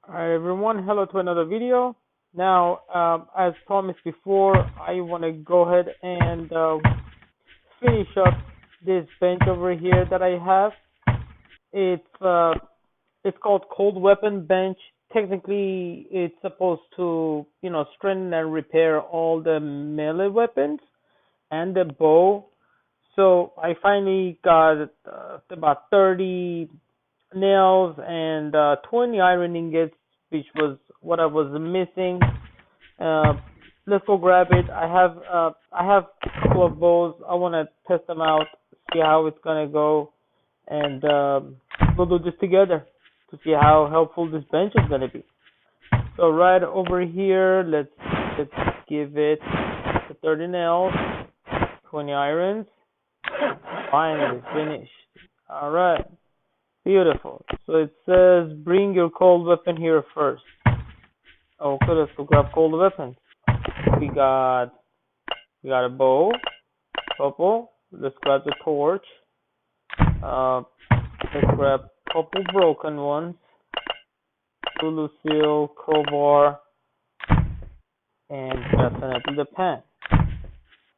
Hi everyone, hello to another video. Now, as promised before, I want to go ahead and finish up this bench over here that I have. It's called Cold Weapon Bench. Technically, it's supposed to strengthen and repair all the melee weapons and the bow. So I finally got about 30 nails and 20 iron ingots, which was what I was missing. Uh, let's go grab it. I have a couple of bows. I want to test them out, see how it's gonna go, and we'll do this together to see how helpful this bench is gonna be. So right over here, let's give it the 30 nails, 20 irons. Finally finished. All right. Beautiful. So it says bring your cold weapon here first. Okay, let's go grab cold weapons. We got we got a bow, couple. Let's grab the torch. Uh, let's grab a couple broken ones. Lulu seal, crowbar, and definitely the pan.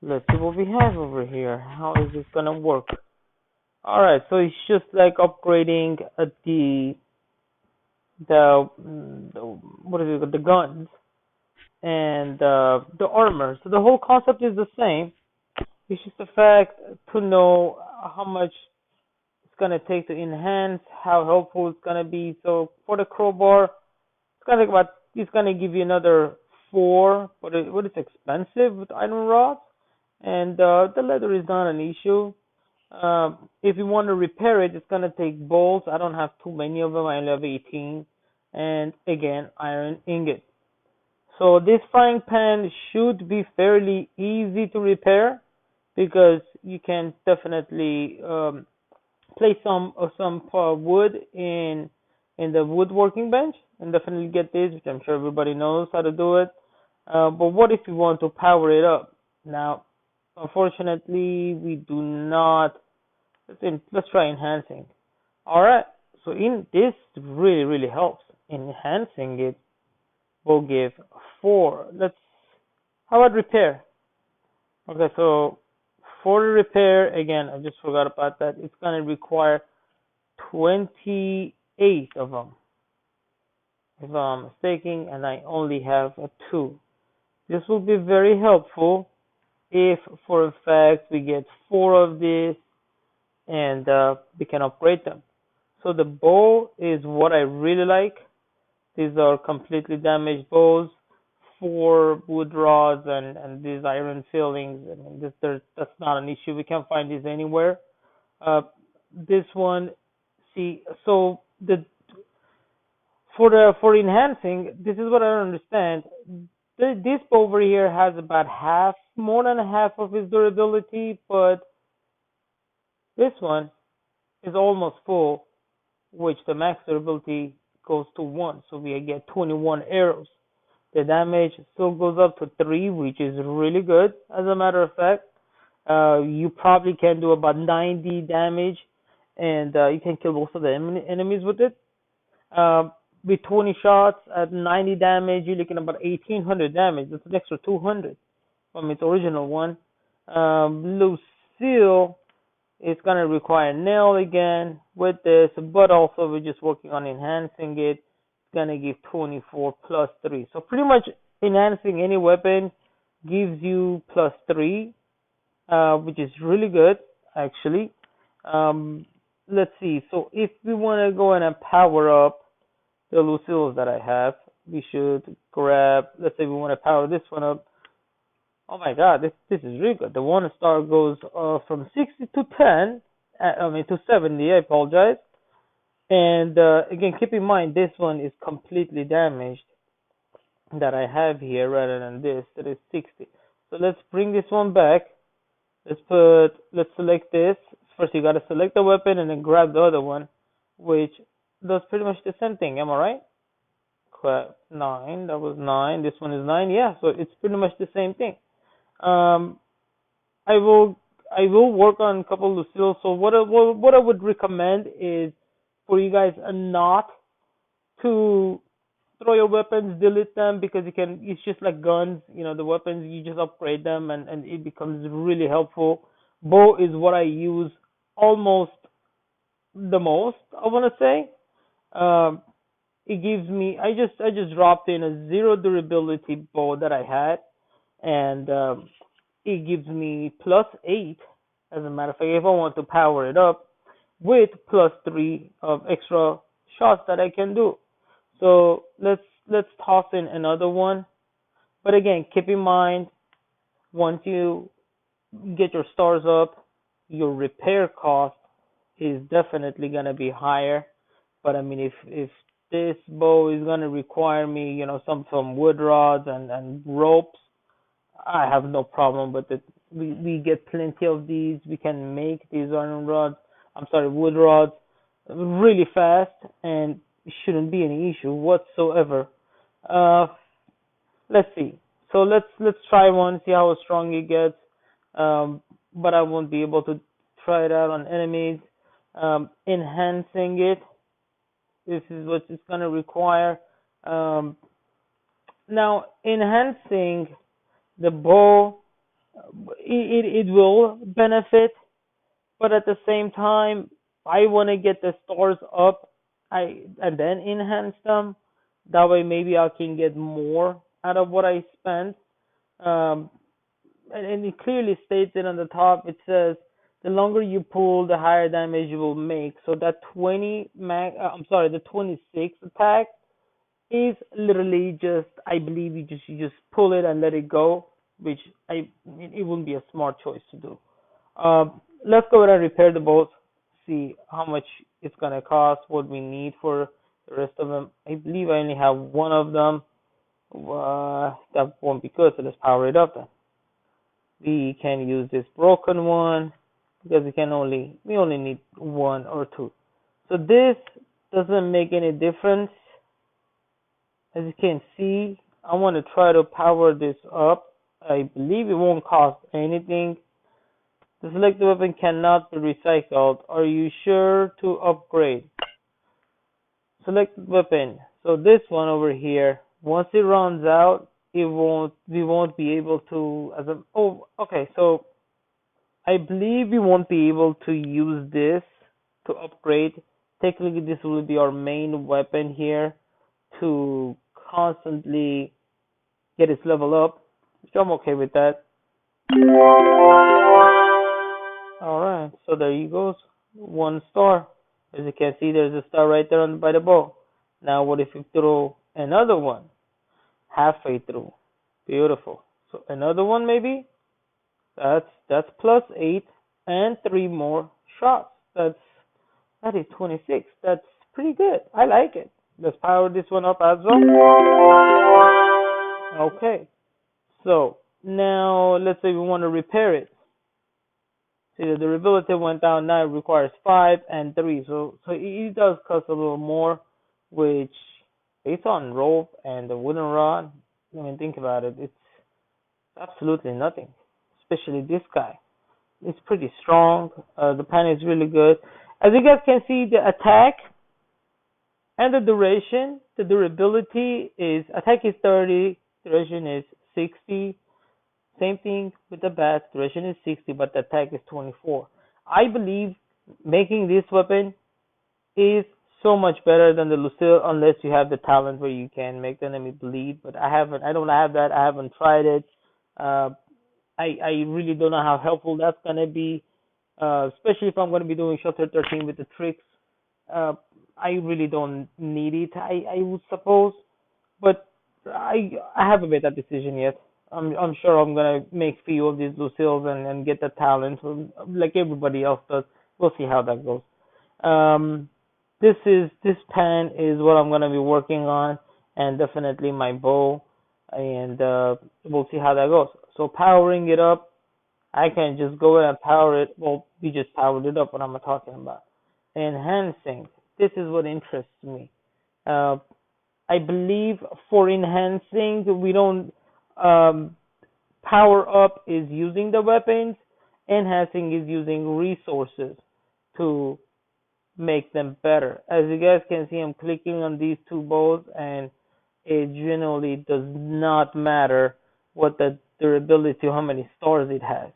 Let's see what we have over here. How is this gonna work? All right, so it's just like upgrading the what is it? The guns and the armor. So the whole concept is the same. It's just the fact to know how much it's gonna take to enhance, how helpful it's gonna be. So for the crowbar, it's gonna give you another four, but it's expensive with iron rods, and the leather is not an issue. If you want to repair it, it's gonna take bolts. I don't have too many of them. I only have 18, and again, iron ingot. So this frying pan should be fairly easy to repair because you can definitely place some wood in the woodworking bench and definitely get this, which I'm sure everybody knows how to do it. But what if you want to power it up? Now, unfortunately, we do not. Let's try enhancing. All right. So in this really helps. Enhancing it will give 4. How about repair? Okay, so for the repair, again, I just forgot about that. It's going to require 28 of them, if I'm mistaken, and I only have a 2. This will be very helpful if, for a fact, we get 4 of this and we can upgrade them. So the bow is what I really like. These are completely damaged bows, 4 wood rods, and these iron fillings. I mean, that's not an issue. We can find these anywhere. This one, see, so the for enhancing, this is what I don't understand. This bow over here has about half, more than half of its durability, but this one is almost full, which the max durability goes to 1, so we get 21 arrows. The damage still goes up to 3, which is really good. As a matter of fact, you probably can do about 90 damage, and you can kill most of the enemies with it. Uh, with 20 shots at 90 damage, you're looking at about 1800 damage. That's an extra 200 from its original one. Lucille is going to require nail again with this, but also we're just working on enhancing it. It's going to give 24 plus 3. So pretty much enhancing any weapon gives you plus 3, which is really good, actually. Let's see. So if we want to go in and power up the Lucille's that I have, we should grab, let's say we want to power this one up. Oh my god, this is really good. The 1-star goes from 60 to 10, to 70, I apologize. And again, keep in mind, this one is completely damaged that I have here rather than this, that is 60. So let's bring this one back. Let's select this. First, you gotta select the weapon and then grab the other one, which does pretty much the same thing. Am I right? Crap, 9. That was 9. This one is 9. Yeah, so it's pretty much the same thing. Um, I will work on a couple of Lucille. So what I would recommend is for you guys not to throw your weapons, delete them because you can. It's just like guns, the weapons you just upgrade them and it becomes really helpful. Bow is what I use almost the most. I want to say. Um, it gives me. I just dropped in a zero durability bow that I had, and it gives me +8. As a matter of fact, if I want to power it up with +3 of extra shots that I can do. So let's toss in another one. But again, keep in mind once you get your stars up, your repair cost is definitely gonna be higher. But I mean, if this bow is gonna require me, some wood rods and ropes, I have no problem with it. We get plenty of these. We can make these iron rods. I'm sorry, wood rods, really fast, and it shouldn't be any issue whatsoever. Uh, let's see. So let's try one, see how strong it gets. But I won't be able to try it out on enemies. Enhancing it. This is what it's gonna require. Um, Now enhancing the bow, it will benefit, but at the same time, I want to get the stores up, and then enhance them. That way, maybe I can get more out of what I spent. Um, and it clearly states it on the top. It says the longer you pull, the higher damage you will make. So that 26 attack is literally just, I believe you just pull it and let it go, which it wouldn't be a smart choice to do. Let's go ahead and repair the boat, see how much it's gonna cost, what we need for the rest of them. I believe I only have one of them. That won't be good, so let's power it up then. We can use this broken one because we only need one or two. So this doesn't make any difference. As you can see, I want to try to power this up. I believe it won't cost anything. The selected weapon cannot be recycled. Are you sure to upgrade? Selected weapon. So this one over here, once it runs out, we won't be able to, okay, so I believe we won't be able to use this to upgrade. Technically, this will be our main weapon here to constantly get its level up, which I'm okay with that. Alright, so there you goes. 1 star. As you can see, there's a star right there by the bow. Now, what if you throw another one halfway through? Beautiful. So another one maybe? That's +8 and 3 more shots. That is 26. That's pretty good. I like it. Let's power this one up as well. Okay. So now let's say we want to repair it. See, the durability went down. Now it requires 5 and 3. So it does cost a little more, which based on rope and the wooden rod, I mean, think about it. It's absolutely nothing, especially this guy. It's pretty strong. The pan is really good. As you guys can see, the attack and the duration, the durability is, attack is 30, duration is 60. Same thing with the bat, duration is 60, but the attack is 24. I believe making this weapon is so much better than the Lucille, unless you have the talent where you can make the enemy bleed. But I don't have that. I haven't tried it. Uh, I really don't know how helpful that's gonna be, especially if I'm gonna be doing Shelter 13 with the tricks. Uh, I really don't need it. I would suppose, but I haven't made that decision yet. I'm sure I'm gonna make few of these Lucille's and get the talent like everybody else does. We'll see how that goes. Um, this pan is what I'm gonna be working on, and definitely my bow, and we'll see how that goes. So powering it up, I can just go ahead and power it. Well, we just powered it up. What I'm talking about. Enhancing. This is what interests me. Uh, I believe for enhancing, we don't, power up is using the weapons. Enhancing is using resources to make them better. As you guys can see, I'm clicking on these two bows, and it generally does not matter what the durability or how many stars it has.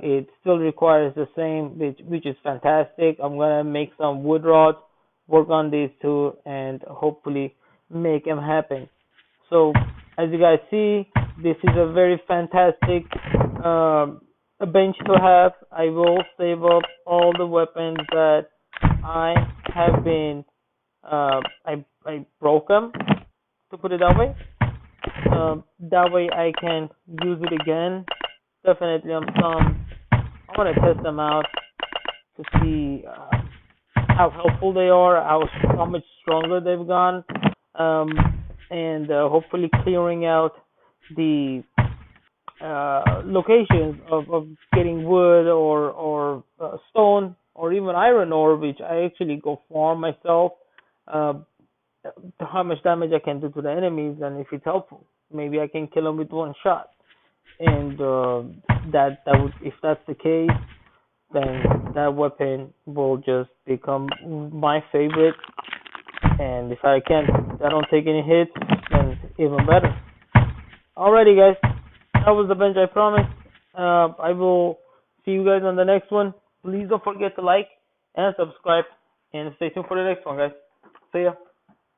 It still requires the same, which is fantastic. I'm gonna make some wood rods, work on these two, and hopefully make them happen. So, as you guys see, this is a very fantastic a bench to have. I will save up all the weapons that I have been. I broke them, to put it that way. That way I can use it again. Definitely on some. I want to test them out to see how helpful they are, how much stronger they've gone, um, and hopefully clearing out the locations of getting wood or stone or even iron ore, which I actually go farm myself. Uh, how much damage I can do to the enemies, and if it's helpful, maybe I can kill them with one shot. And that would, if that's the case, then that weapon will just become my favorite. And if I don't take any hits, then even better. Alrighty, guys, that was the bench I promised. I will see you guys on the next one. Please don't forget to like and subscribe, and stay tuned for the next one, guys. See ya.